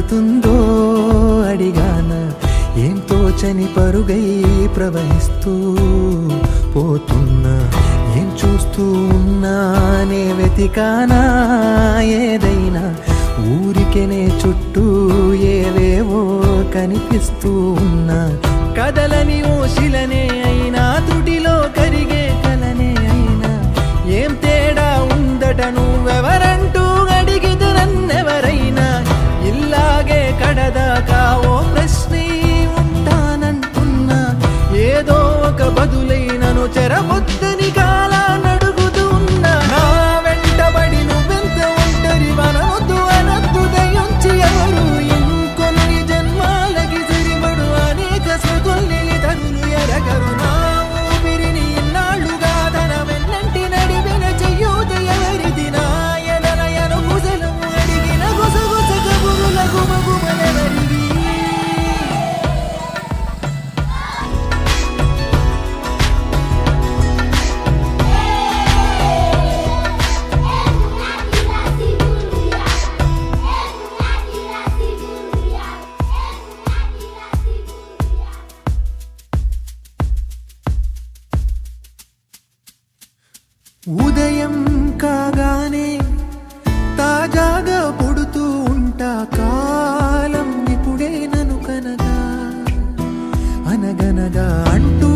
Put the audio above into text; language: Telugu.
పడుతుందో అడిగాన, ఏం తోచని పరుగై ప్రవహిస్తూ పోతున్నా, ఏం చూస్తూ ఉన్నానే వెతికానా ఏదైనా, ఊరికెనే చుట్టూ ఏవేవో కనిపిస్తూ ఉన్నా, కదలని ఓశిలనే అయినా తుడిలో కరిగే కలనే అయినా, ఏం తేడా ఉందట నువ్వెవరంటూ అడిగితే నన్నెవరైనా, ఇల్లాగే కడదాకా ఓ ప్రశ్నే ఉంటానంటున్నా, ఏదో ఒక బదులైనను చెరబొద్దని కాలా నడుగుతూ ఉన్నా, నా వెంటబడి నువ్వెంత ఒంటరి వనవద్దు అనద్దు దయించి ఎవరు, ఇంకొన్ని జన్మాలకి సరిపడు అనేక స్మృతుల్ని తరులు ఎరగరు, నా ఊపిరిని ఇన్నాళ్ళుగా తన వెన్నంటి నడిపిన చెయ్యూత ఎవరిది, నాయనయను గుసలము అడిగిన గుసగుస కబురుల గుమగుమలెవరివి. ఉదయం కాగానే తాజాగా పుడుతూ ఉంటా, కాలం ఇప్పుడే నను కనగా అనగనగా అంటూ